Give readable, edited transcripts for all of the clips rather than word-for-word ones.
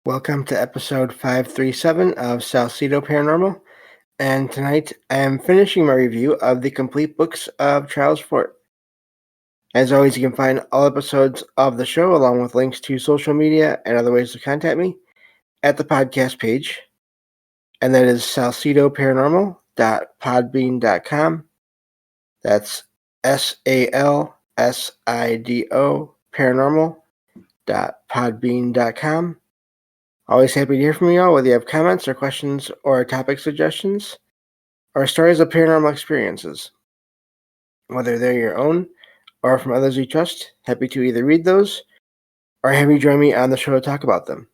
Welcome to episode 537 of Salsidoparanormal, and tonight I am finishing my review of the complete books of Charles Fort. As always, you can find all episodes of the show along with links to social media and other ways to contact me at the podcast page, and that is salsidoparanormal.podbean.com. That's SALSIDO paranormal.podbean.com. Always happy to hear from you all, whether you have comments or questions or topic suggestions or stories of paranormal experiences. Whether they're your own or from others you trust, happy to either read those or have you join me on the show to talk about them.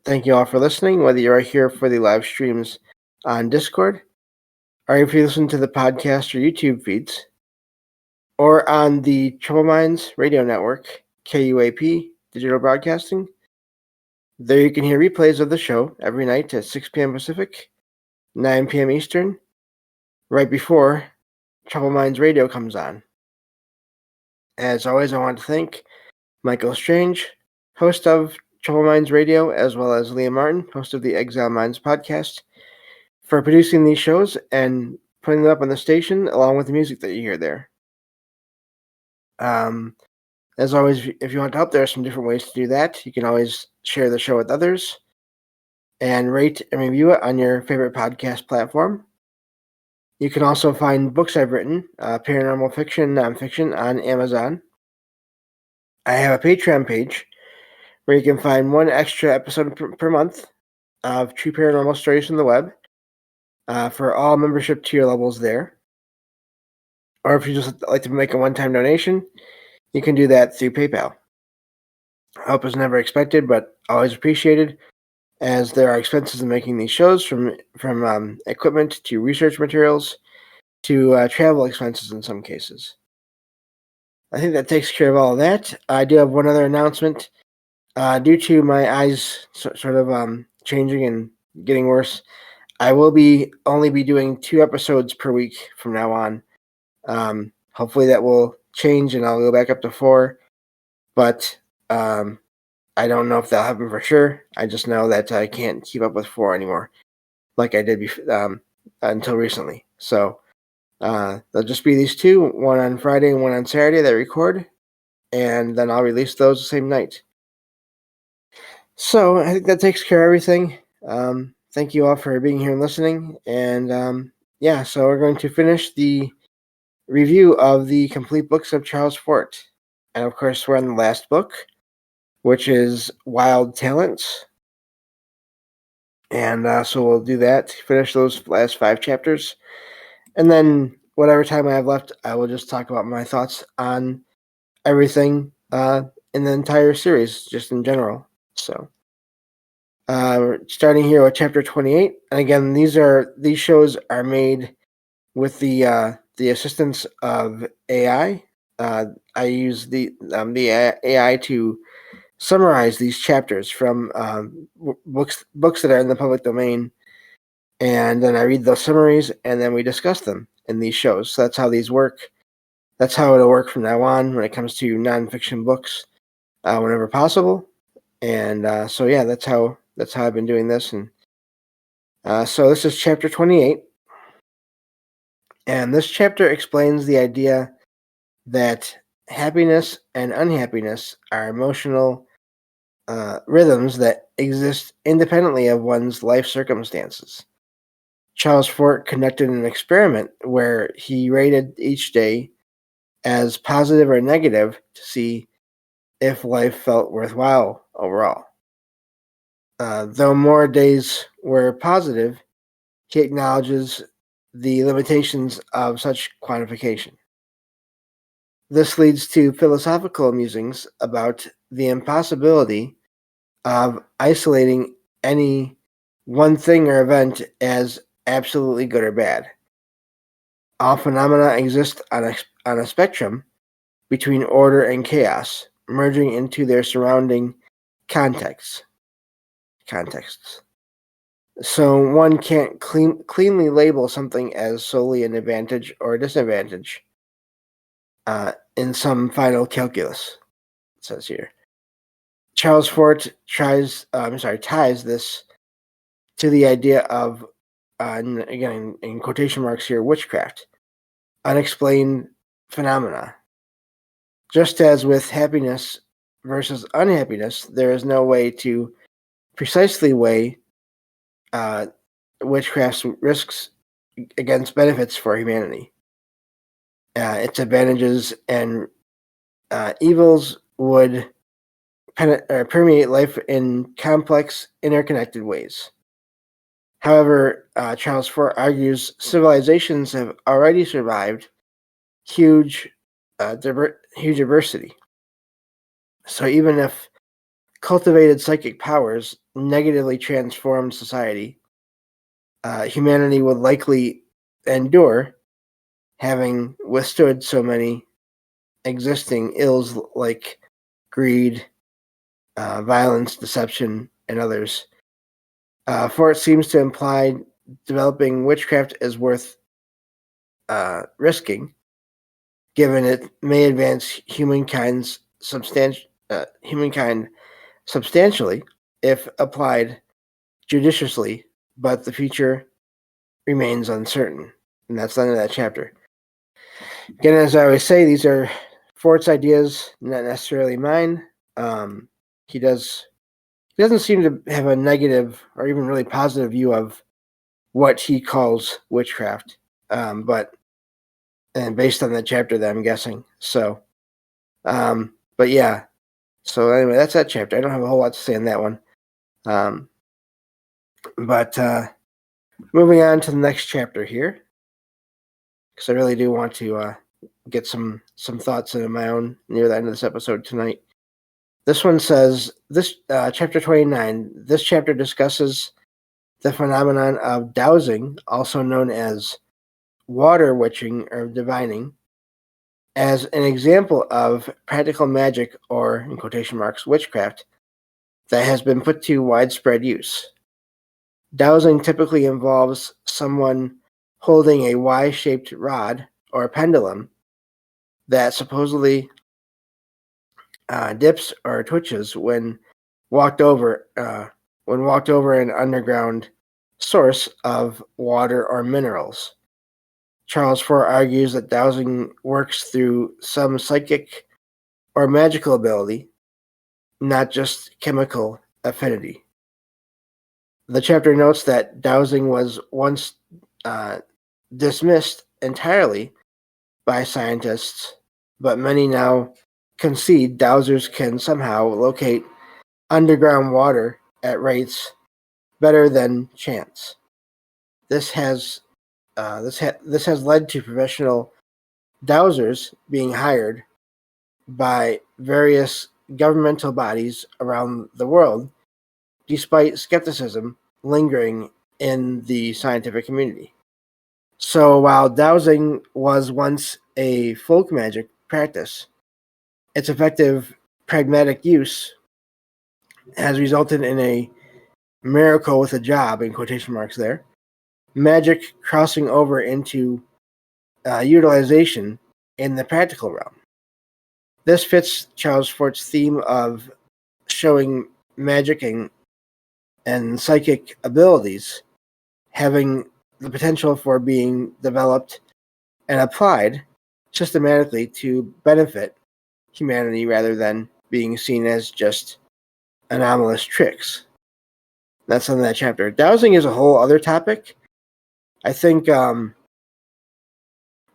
Thank you all for listening, whether you are here for the live streams on Discord or if you listen to the podcast or YouTube feeds or on the Trouble Minds Radio Network, KUAP, Digital Broadcasting. There you can hear replays of the show every night at 6 p.m. Pacific, 9 p.m. Eastern, right before Trouble Minds Radio comes on. As always, I want to thank Michael Strange, host of Trouble Minds Radio, as well as Liam Martin, host of the Exile Minds podcast, for producing these shows and putting them up on the station along with the music that you hear there. As always, if you want to help, there are some different ways to do that. You can always share the show with others and rate and review it on your favorite podcast platform. You can also find books I've written, paranormal fiction, nonfiction, on Amazon. I have a Patreon page where you can find one extra episode per month of true paranormal stories from the web for all membership tier levels there. Or if you just like to make a one-time donation, you can do that through PayPal. Help is never expected, but always appreciated, as there are expenses in making these shows, from equipment to research materials to travel expenses in some cases. I think that takes care of all of that. I do have one other announcement. Due to my eyes sort of changing and getting worse, I will only be doing 2 episodes per week from now on. Hopefully that will change and I'll go back up to 4, but I don't know if that'll happen for sure. I just know that I can't keep up with 4 anymore like I did until recently. So there'll just be these 2, one on Friday and one on Saturday that I record, and then I'll release those the same night. So I think that takes care of everything. Thank you all for being here and listening. And so we're going to finish the review of the complete books of Charles Fort. And of course, we're on the last book, which is Wild Talents. And so we'll do that, finish those last 5 chapters. And then whatever time I have left, I will just talk about my thoughts on everything in the entire series, just in general. So we're starting here with chapter 28. And again, these shows are made with the assistance of AI. I use the AI to summarize these chapters from books that are in the public domain, and then I read those summaries, and then we discuss them in these shows. So that's how these work. That's how it'll work from now on when it comes to nonfiction books, whenever possible. And so yeah, that's how I've been doing this. And so this is chapter 28, and this chapter explains the idea that happiness and unhappiness are emotional rhythms that exist independently of one's life circumstances. Charles Fort conducted an experiment where he rated each day as positive or negative to see if life felt worthwhile overall. Though more days were positive, he acknowledges the limitations of such quantification. This leads to philosophical musings about the impossibility of isolating any one thing or event as absolutely good or bad. All phenomena exist on a spectrum between order and chaos, merging into their surrounding contexts. So one can't cleanly label something as solely an advantage or a disadvantage in some final calculus, it says here. Charles Fort ties this to the idea of, again, in quotation marks here, witchcraft, unexplained phenomena. Just as with happiness versus unhappiness, there is no way to precisely weigh witchcraft's risks against benefits for humanity. Its advantages and evils would permeate life in complex, interconnected ways. However, Charles Fort argues civilizations have already survived huge diversity. So even if cultivated psychic powers negatively transformed society, humanity would likely endure, having withstood so many existing ills like greed, violence, deception, and others. For it seems to imply developing witchcraft is worth risking, given it may advance humankind substantially if applied judiciously, but the future remains uncertain. And that's the end of that chapter. Again, as I always say, these are Fort's ideas, not necessarily mine. He doesn't seem to have a negative or even really positive view of what he calls witchcraft, but based on that chapter that I'm guessing. So, but yeah. So anyway, that's that chapter. I don't have a whole lot to say on that one. But moving on to the next chapter here, because I really do want to get some thoughts into my own near the end of this episode tonight. This one says, this chapter 29, this chapter discusses the phenomenon of dowsing, also known as water witching or divining, as an example of practical magic, or, in quotation marks, witchcraft, that has been put to widespread use. Dowsing typically involves someone holding a Y-shaped rod or pendulum that supposedly dips or twitches when walked over an underground source of water or minerals. Charles Fort argues that dowsing works through some psychic or magical ability, not just chemical affinity. The chapter notes that dowsing was once dismissed entirely by scientists, but many now concede dowsers can somehow locate underground water at rates better than chance. This has led to professional dowsers being hired by various governmental bodies around the world, despite skepticism lingering in the scientific community. So while dowsing was once a folk magic practice, its effective pragmatic use has resulted in a miracle with a job, in quotation marks there, magic crossing over into utilization in the practical realm. This fits Charles Fort's theme of showing magic and psychic abilities having the potential for being developed and applied systematically to benefit humanity rather than being seen as just anomalous tricks. That's on that chapter. Dowsing is a whole other topic. I think, I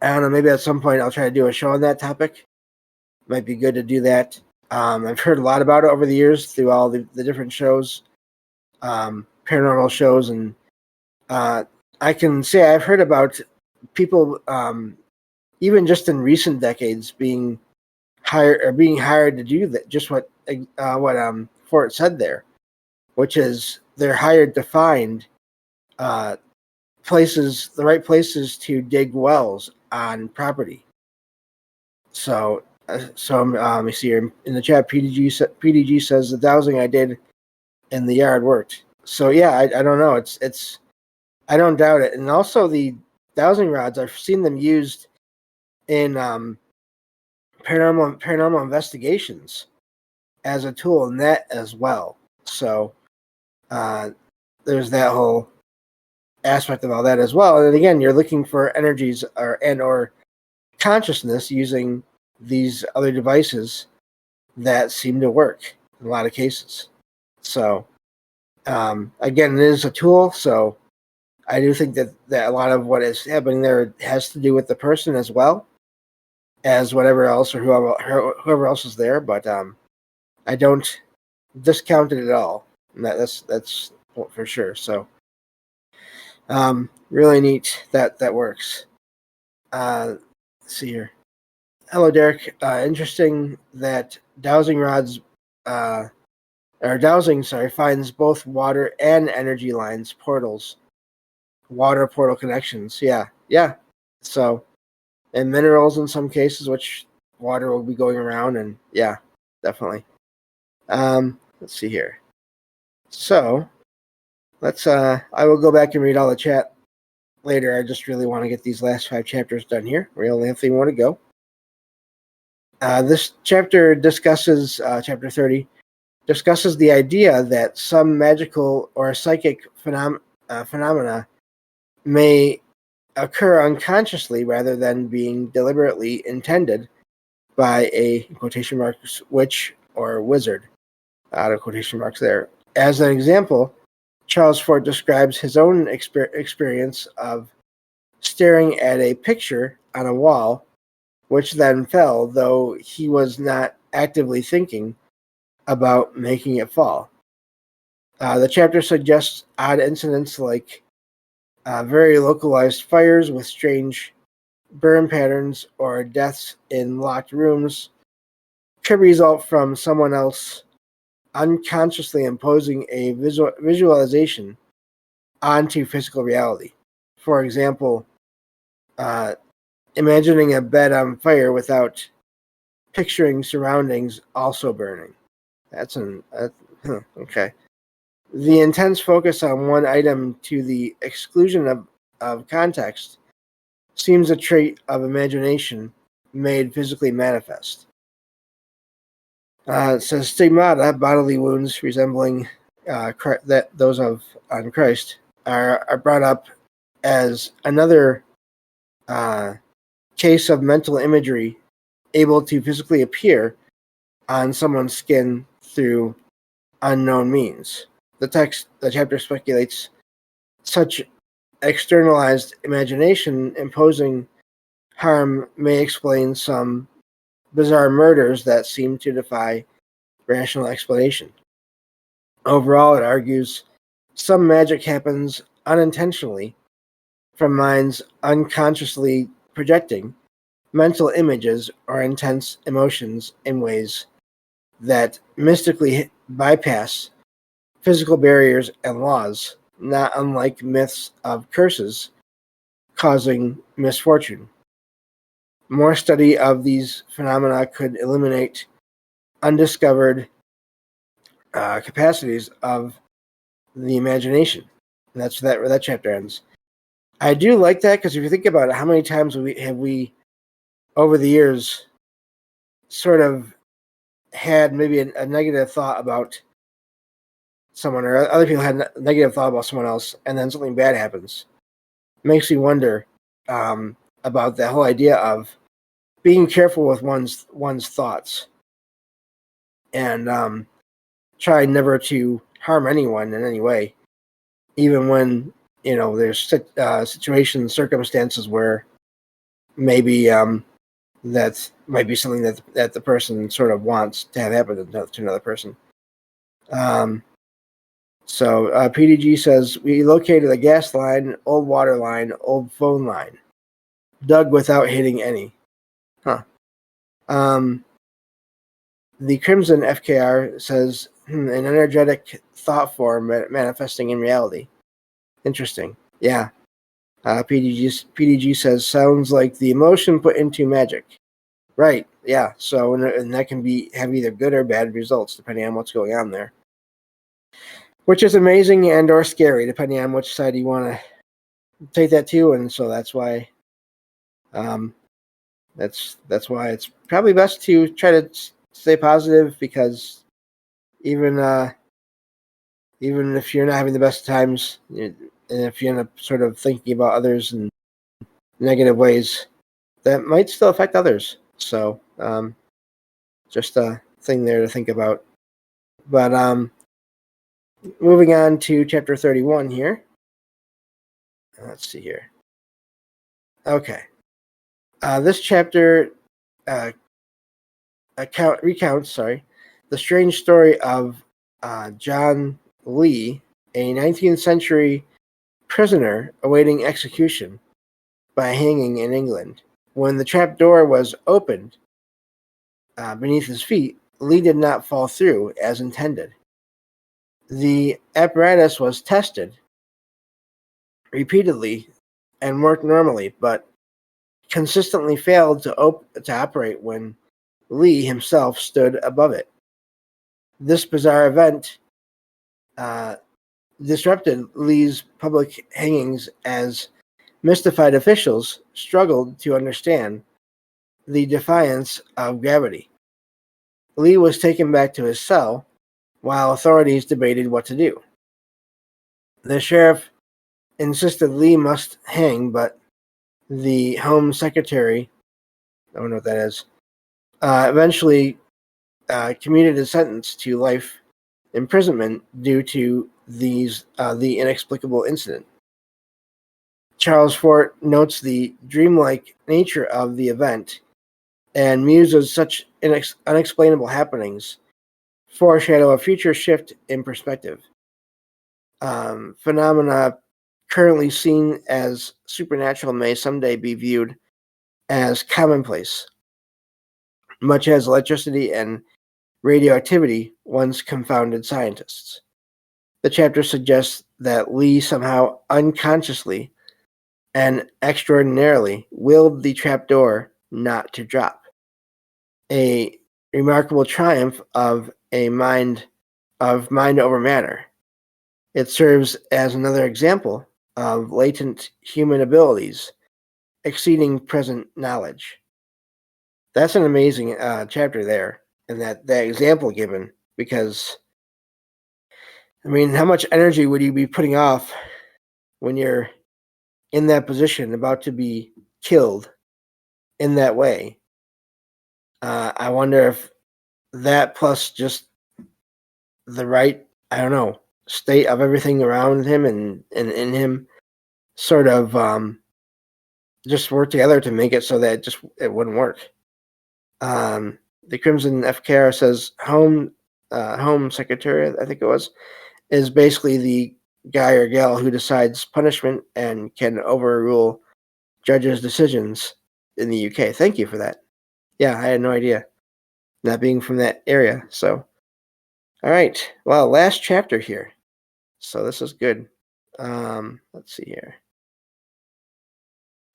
don't know, maybe at some point I'll try to do a show on that topic. Might be good to do that. I've heard a lot about it over the years through all the different shows, paranormal shows, and I can say I've heard about people, even just in recent decades, being hired to do that. Just what Fort said there, which is they're hired to find the right places to dig wells on property. So you see here in the chat, PDG says the dowsing I did in the yard worked. So yeah, I don't know. It's I don't doubt it. And also the dowsing rods, I've seen them used in paranormal investigations as a tool in that as well. So there's that whole aspect of all that as well. And again, you're looking for energies or consciousness using these other devices that seem to work in a lot of cases. So again, it is a tool. So I do think that a lot of what is happening there has to do with the person as well as whatever else or whoever else is there. But I don't discount it at all. That's for sure. So really neat that works. Let's see here. Hello, Derek. Interesting that dowsing rods, finds both water and energy lines, portals, water portal connections. Yeah. So, and minerals in some cases, which water will be going around, and yeah, definitely. Let's see here. So, I will go back and read all the chat later. I just really want to get these last 5 chapters done here. We only have 3 more to go. This chapter discusses, chapter 30, discusses the idea that some magical or psychic phenomena may occur unconsciously rather than being deliberately intended by a, in quotation marks, witch or wizard, out of quotation marks there. As an example, Charles Fort describes his own experience of staring at a picture on a wall, which then fell, though he was not actively thinking about making it fall. The chapter suggests odd incidents like very localized fires with strange burn patterns or deaths in locked rooms could result from someone else unconsciously imposing a visualization onto physical reality. For example, imagining a bed on fire without picturing surroundings also burning. Okay. The intense focus on one item to the exclusion of context seems a trait of imagination made physically manifest. It says stigmata, bodily wounds resembling those on Christ, are brought up as another case of mental imagery able to physically appear on someone's skin through unknown means. The chapter speculates such externalized imagination imposing harm may explain some bizarre murders that seem to defy rational explanation. Overall, it argues some magic happens unintentionally from minds unconsciously projecting mental images or intense emotions in ways that mystically bypass physical barriers and laws, not unlike myths of curses causing misfortune. More study of these phenomena could illuminate undiscovered capacities of the imagination. And that's where that chapter ends. I do like that because if you think about it, how many times have we over the years sort of had maybe a negative thought about someone, or other people had a negative thought about someone else, and then something bad happens. It makes me wonder about the whole idea of being careful with one's thoughts and try never to harm anyone in any way, even when there's situations, circumstances where maybe that might be something that the person sort of wants to have happen to another person. So PDG says, we located a gas line, old water line, old phone line, dug without hitting any. Huh. The Crimson FKR says, an energetic thought form manifesting in reality. Interesting. Yeah. PDG says, sounds like the emotion put into magic. Right. Yeah. So, and that can have either good or bad results depending on what's going on there. Which is amazing and or scary, depending on which side you want to take that to. And so that's why that's why it's probably best to try to stay positive, because even if you're not having the best times, and if you end up sort of thinking about others in negative ways, that might still affect others. So just a thing there to think about. But moving on to chapter 31 here. Let's see here. Okay. This chapter recounts the strange story of John Lee, a 19th century prisoner awaiting execution by hanging in England. When the trap door was opened beneath his feet, Lee did not fall through as intended. The apparatus was tested repeatedly and worked normally, but consistently failed to operate when Lee himself stood above it. This bizarre event disrupted Lee's public hangings as mystified officials struggled to understand the defiance of gravity. Lee was taken back to his cell while authorities debated what to do. The sheriff insisted Lee must hang, but the Home Secretary, I don't know what that is, eventually commuted his sentence to life imprisonment due to the inexplicable incident. Charles Fort notes the dreamlike nature of the event and muses such unexplainable happenings foreshadow a future shift in perspective. Phenomena currently seen as supernatural may someday be viewed as commonplace, much as electricity and radioactivity once confounded scientists. The chapter suggests that Lee somehow unconsciously and extraordinarily willed the trapdoor not to drop. A remarkable triumph of mind over matter. It serves as another example of latent human abilities exceeding present knowledge. That's an amazing chapter there, and that example given, because I mean, how much energy would you be putting off when you're in that position, about to be killed in that way? I wonder if that plus just the right, I don't know, state of everything around him and in him sort of just work together to make it so that it wouldn't work. The Crimson FKR says Home Secretary, I think it was, is basically the guy or gal who decides punishment and can overrule judges' decisions in the UK. Thank you for that. Yeah, I had no idea, not being from that area. So, all right. Well, last chapter here. So this is good. Let's see here.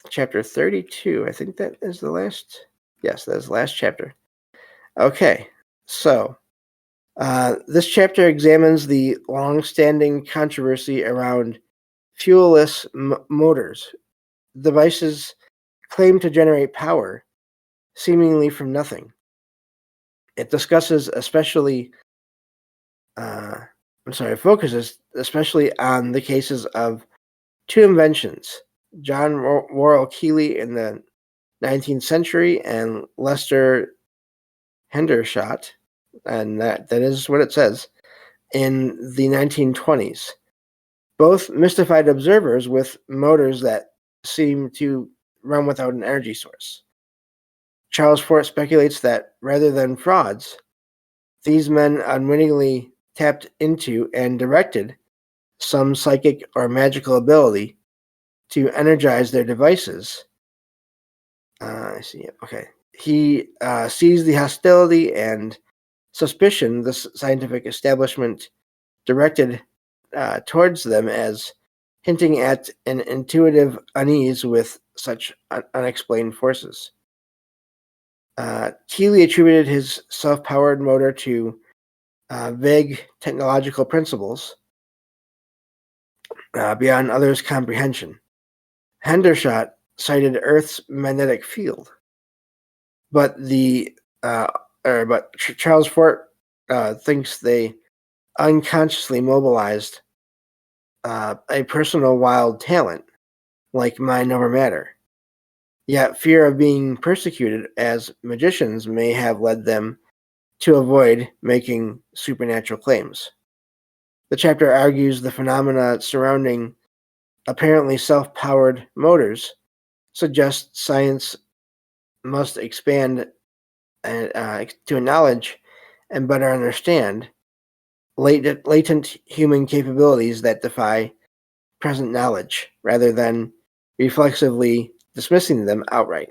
Chapter 32. I think that is the last. Yes, that is the last chapter. Okay. So this chapter examines the long-standing controversy around fuelless motors. Devices claim to generate power seemingly from nothing. It discusses focuses especially on the cases of two inventions, John Worrell Keely in the 19th century and Lester Hendershot, and that is what it says, in the 1920s. Both mystified observers with motors that seem to run without an energy source. Charles Fort speculates that rather than frauds, these men unwittingly tapped into and directed some psychic or magical ability to energize their devices. I see it. Okay. He sees the hostility and suspicion the scientific establishment directed towards them as hinting at an intuitive unease with such unexplained forces. Keely attributed his self-powered motor to vague technological principles beyond others' comprehension. Hendershot cited Earth's magnetic field, but Charles Fort thinks they unconsciously mobilized a personal wild talent like mind over matter. Yet fear of being persecuted as magicians may have led them to avoid making supernatural claims. The chapter argues the phenomena surrounding apparently self-powered motors suggest science must expand to acknowledge and better understand latent human capabilities that defy present knowledge, rather than reflexively dismissing them outright.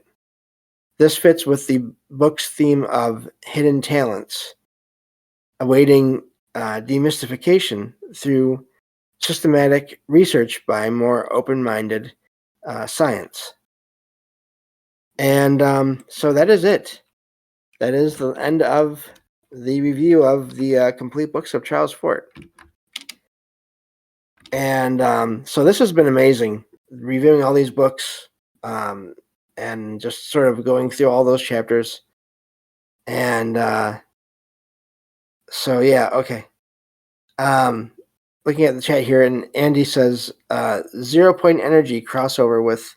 This fits with the book's theme of hidden talents, awaiting demystification through systematic research by more open-minded science. And so that is it. That is the end of the review of the complete books of Charles Fort. And so this has been amazing, reviewing all these books and just sort of going through all those chapters. And so, yeah, okay. Looking at the chat here, and Andy says 0 point energy crossover with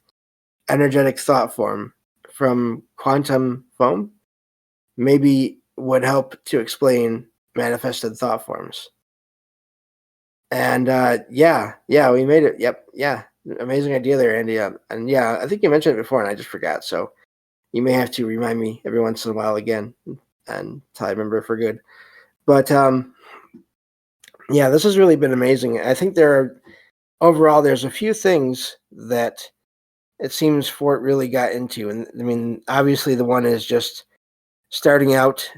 energetic thought form from quantum foam maybe would help to explain manifested thought forms. And yeah, we made it. Yep, yeah, amazing idea there, Andy. And yeah, I think you mentioned it before, and I just forgot. So you may have to remind me every once in a while again, until I remember for good. But yeah, this has really been amazing. I think overall there's a few things that it seems Fort really got into, and I mean, obviously the one is just starting out,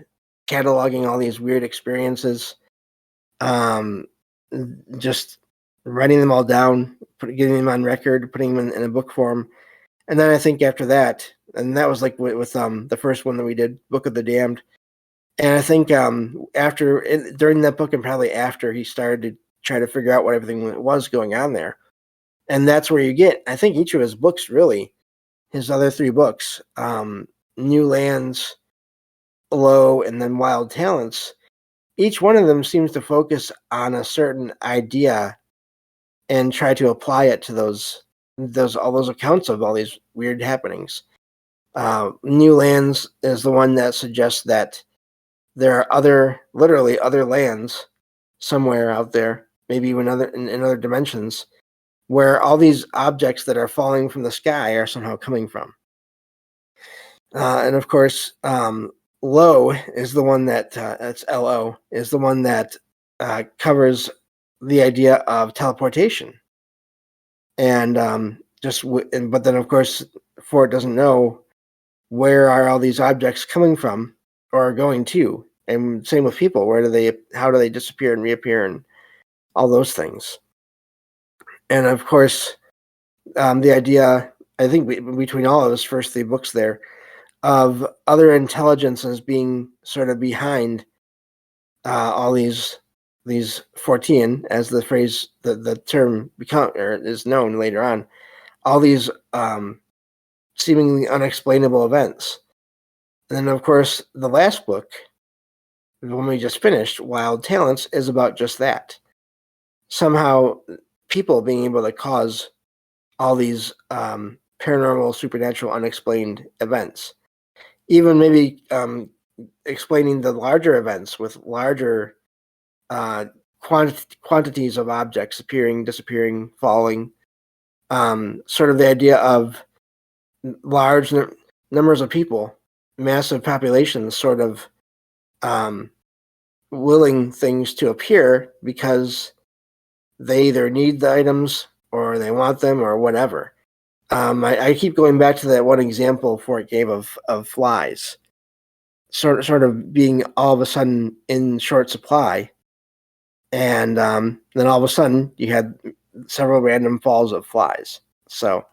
cataloging all these weird experiences. Just writing them all down, getting them on record, putting them in a book form. And then I think after that, and that was like with the first one that we did, Book of the Damned. And I think during that book and probably after, he started to try to figure out what everything was going on there. And that's where you get, I think, each of his books, really, his other 3 books, New Lands, Low, and then Wild Talents, each one of them seems to focus on a certain idea and try to apply it to all those accounts of all these weird happenings. New Lands is the one that suggests that there are literally other lands somewhere out there, maybe even in other dimensions, where all these objects that are falling from the sky are somehow coming from. And of course, Low is the one that it's LO is the one that covers the idea of teleportation, and but then of course Ford doesn't know where are all these objects coming from or going to, and same with people. How do they disappear and reappear and all those things? And of course, the idea, I think, between all of his first 3 books there, of other intelligences being sort of behind all these Fortean, as the phrase, the term is known later on, all these seemingly unexplainable events. And then, of course, the last book, the one we just finished, Wild Talents, is about just that. Somehow, people being able to cause all these paranormal, supernatural, unexplained events. Even maybe explaining the larger events with larger quantities of objects appearing, disappearing, falling. Sort of the idea of large numbers of people, massive populations, sort of willing things to appear because they either need the items or they want them or whatever. I keep going back to that one example Fort gave of flies, sort of being all of a sudden in short supply, and then all of a sudden you had several random falls of flies. So,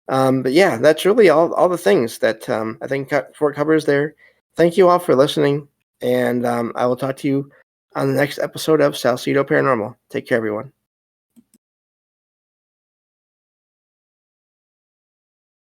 but yeah, that's really all the things that I think Fort covers there. Thank you all for listening, and I will talk to you on the next episode of Salsidoparanormal. Take care, everyone.